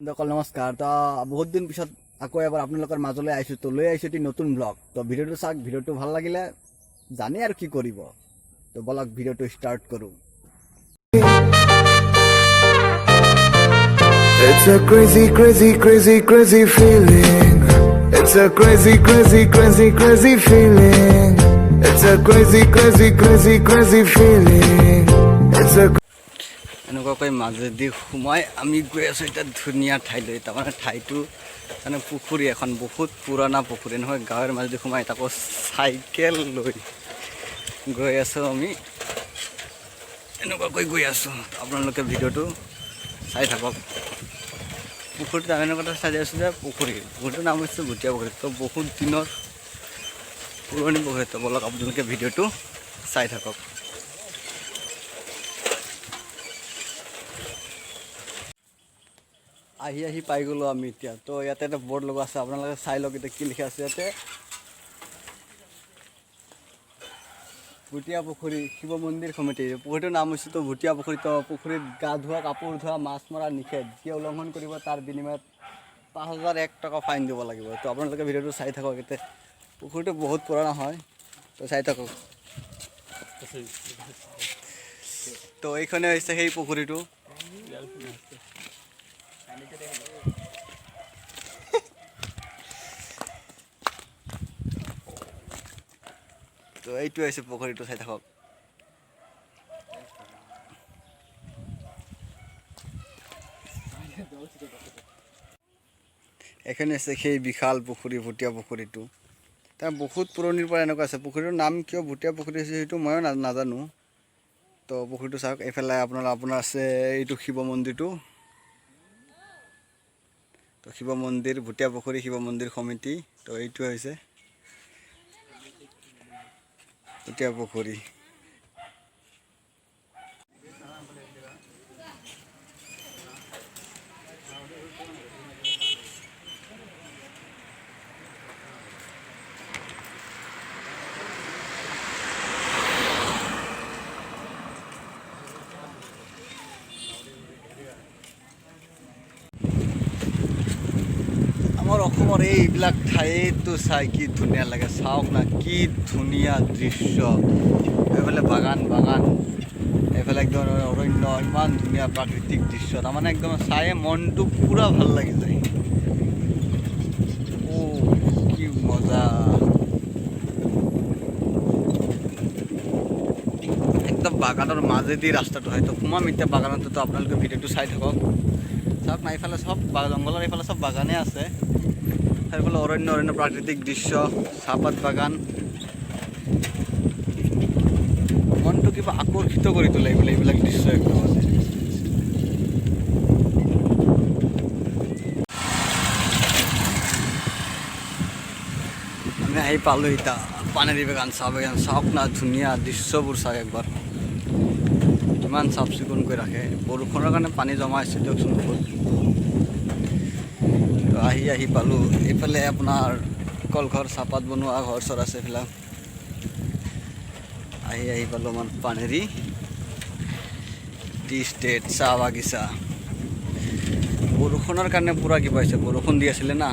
নমস্কাৰ। তো বহুত দিন পিছত আকৌ এবাৰ আপোনালোকৰ মাজলৈ আহিছোঁ। তো লৈ আহিছোঁ এটি নতুন ব্লগ। তো ভিডিঅ'টো চাওক, ভিডিঅ'টো ভাল লাগিলে জানে আৰু কি কৰিব। তো বলক ভিডিঅ'টো ষ্টাৰ্ট কৰোঁ। It's a crazy, crazy, crazy, crazy feeling. It's a crazy, crazy, crazy, crazy feeling. It's a crazy, crazy, crazy, crazy feeling. It's a এনেকুৱাকৈ মাজেদি সোমাই আমি গৈ আছোঁ এতিয়া ধুনীয়া ঠাইলৈ। তাৰমানে ঠাইটো মানে পুখুৰী এখন, বহুত পুৰণা পুখুৰী নহয়, গাঁৱৰ মাজেদি সোমাই তাকো চাইকেল লৈ গৈ আছোঁ আমি। এনেকুৱাকৈ গৈ আছোঁ, আপোনালোকে ভিডিঅ'টো চাই থাকক। পুখুৰীটো আমি এনেকুৱা চাই আছোঁ যে পুখুৰীটোৰ নাম হৈছে ভুটীয়া পুখুৰী। তো বহুত দিনৰ পুৰণি পুখুৰী। তো বলক আপোনালোকে ভিডিঅ'টো চাই থাকক। আহি পাই গ'লোঁ আমি এতিয়া। তো ইয়াতে এটা বৰ্ড লগা আছে, আপোনালোকে চাই লওক এতিয়া কি লিখা আছে ইয়াতে। ভুটীয়া পুখুৰী শিৱ মন্দিৰ সমিতি। পুখুৰীটোৰ নাম হৈছে তো ভুটীয়া পুখুৰী। তো পুখুৰীত গা ধোৱা, কাপোৰ ধোৱা, মাছ মৰা নিষেধ। যি উলংঘন কৰিব তাৰ বিনিময়ত 5,001 টকা ফাইন দিব লাগিব। তো আপোনালোকে ভিডিঅ'টো চাই থাকক। এতিয়া পুখুৰীটো বহুত পুৰণা হয়, তো চাই থাকক। তো এইখনে হৈছে সেই পুখুৰীটো। তো এইটো হৈছে পুখুৰীটো, চাই থাকক। এখানে আছে সেই বিশাল পুখুৰী, ভুটীয়া পুখুৰীটো। তাৰ বহুত পুৰণিৰ পৰা এনেকুৱা আছে। পুখুৰীটোৰ নাম কিয় ভুটীয়া পুখুৰী আছে সেইটো ময়ো নাজানো। তো পুখুৰীটো চাওক। এইফালে আপোনাৰ আছে এইটো শিৱ মন্দিৰটো। তো শিৱ মন্দিৰ, ভুটীয়া পুখুৰী শিৱ মন্দিৰ সমিতি। তো এইটো হৈছে ভুটীয়া পুখুৰী। আমাৰ অসমৰ এইবিলাক ঠাইতো চাই কি ধুনীয়া লাগে। চাওক না, কি ধুনীয়া দৃশ্য। এইফালে বাগান, এইফালে একদম অৰণ্য, ইমান ধুনীয়া প্ৰাকৃতিক দৃশ্য। তাৰমানে একদম চায়ে মনটো পূৰা ভাল লাগি যায়। কি মজা, একদম বাগানৰ মাজেদি ৰাস্তাটো হয়। তো সোমাম এতিয়া বাগানতো। তো আপোনালোকে ভিডিঅ'টো চাই থাকক। চাওক না, এইফালে চব জংঘলৰ এইফালে চব বাগানে আছে। সেইফালে অৰণ্য প্ৰাকৃতিক দৃশ্য, চাহপাত বাগান। মনটো কিবা আকৰ্ষিত কৰি তোলে এইবিলাক দৃশ্য একদম আছে। আমি আহি পালোঁ এতিয়া পানেৰী বাগান, চাহ বাগান। চাওক না, ধুনীয়া দৃশ্যবোৰ চাওক একবাৰ। ইমান চাফ চিকুণকৈ ৰাখে। বৰষুণৰ কাৰণে পানী জমা হৈছে দিয়কচোন বহুত। তো আহি পালোঁ। এইফালে আপোনাৰ কলঘৰ, চাহপাত বনোৱা ঘৰ চৰ আছে এইবিলাক। আহি পালোঁ আমাৰ পানেৰী টি ষ্টেট চাহ বাগিচা। বৰষুণৰ কাৰণে পূৰা কিবা হৈছে, বৰষুণ দি আছিলে না।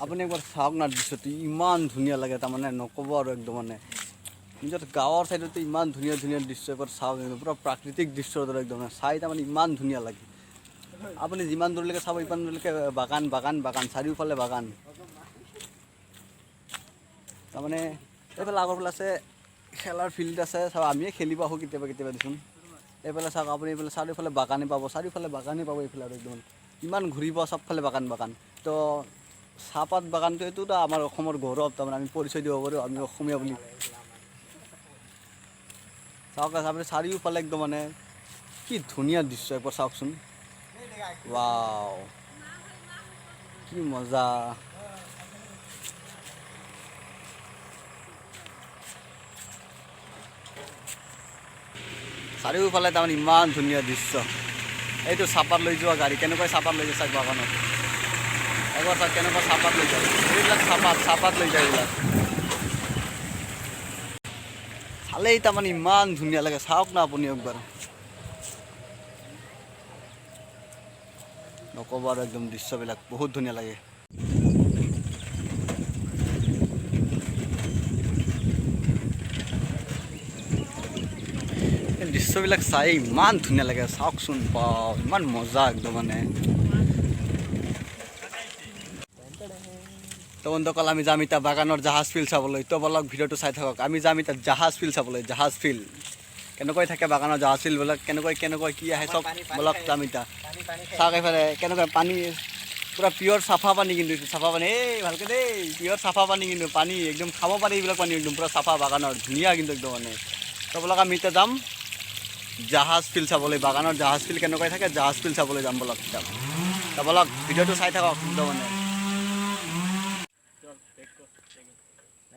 আপুনি একবাৰ চাওক না, দৃশ্যটো ইমান ধুনীয়া লাগে। তাৰমানে নক'ব আৰু একদম মানে নিজৰ গাঁৱৰ ছাইডতে ইমান ধুনীয়া ধুনীয়া দৃশ্য একবাৰ চাওক। পূৰা প্ৰাকৃতিক দৃশ্যৰ দৰে একদম চাই তাৰমানে ইমান ধুনীয়া লাগে। আপুনি যিমান দূৰলৈকে চাব ইমান দূৰলৈকে বাগান, চাৰিওফালে বাগান। তাৰমানে এইফালে আগৰ ফালে আছে খেলাৰ ফিল্ড আছে। চাওক, আমিয়ে খেলিব আহোঁ কেতিয়াবা দেচোন। এইফালে চাওক আপুনি, এইফালে চাৰিওফালে বাগানে পাব, এইফালে আৰু একদম ইমান ঘূৰিব, চবফালে বাগান। তো চাহপাত বাগানটো এইটোতো আমাৰ অসমৰ গৌৰৱ। তাৰমানে আমি পৰিচয় দিব পাৰোঁ আমি অসমীয়া বুলি। চাওক আপুনি চাৰিওফালে একদম মানে কি ধুনীয়া দৃশ্য একবাৰ চাওকচোন। ৱাও, কি মজা। চাৰিওফালে তাৰমানে ইমান ধুনীয়া দৃশ্য। এইটো চাহপাত লৈ যোৱা গাড়ী, কেনেকৈ চাহপাত লৈ যায় চাওক বাগানত। একবাৰ চাওক কেনেকুৱা চাহপাত লৈ যায়। এইবিলাক চাহপাত লৈ যায় এইবিলাক। চালেই তাৰমানে ইমান ধুনীয়া লাগে। চাওক না আপুনি একবাৰ। নক'ব আৰু একদম দৃশ্যবিলাক বহুত ধুনীয়া লাগে। এই দৃশ্যবিলাক চাই ইমান ধুনীয়া লাগে, চাওকচোন বাও, ইমান মজা একদম মানে। তো বন্ধুসকল আমি যাম এতিয়া বাগানৰ জাহাজ ফিল্ড চাবলৈ। তো বলক ভিডিঅ'টো চাই থাকক। আমি যাম এতিয়া জাহাজ ফিল্ড চাবলৈ, জাহাজ ফিল্ড কেনেকৈ থাকে বাগানৰ জাহাজ ফিল্ডবিলাক, কেনেকৈ কি আহে চব বলক যাম এতিয়া। চাওক এইফালে কেনেকৈ পানী, পুৰা পিয়ৰ চাফা পানী, কিন্তু চাফা পানী, এই ভালকৈ দেই, পিয়ৰ চাফা পানী, কিন্তু পানী একদম খাব পাৰি এইবিলাক পানী, একদম পুৰা চাফা বাগানৰ ধুনীয়া কিন্তু একদম মানে। তো বলক আমি এতিয়া যাম জাহাজ ফিল্ড চাবলৈ, বাগানৰ জাহাজ ফিল্ড কেনেকৈ থাকে জাহাজ ফিল্ড চাবলৈ যাম বলক। তো বলক ভিডিঅ'টো চাই থাকক একদম মানে।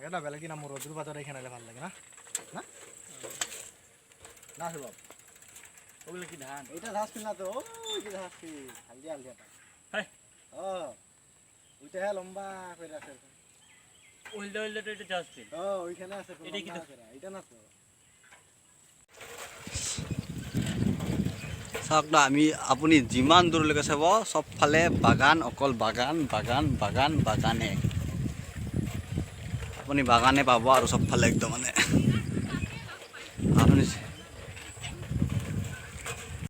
এটা বেলেগ দিন মোৰ ৰ'দৰ বাটত এইখানে ভাল লাগে না না না বাপ ওগুলো কি ধান এটা ঘাস ফিল না তো ওই ঘাস ফিল হালদিয়া হালদিয়াটা হ্যাঁ ওইটা হ্যাঁ লম্বা করে আছে ওইটা তো এটা ঘাস ফিল ওইখানে আছে এটা কি এটা না তো চাওক না, আমি আপুনি যিমান দূৰলৈকে চাব চবফালে বাগান, অকল বাগান বাগান বাগান বাগানে, আপুনি বাগানে পাব আৰু চবফালে একদম মানে।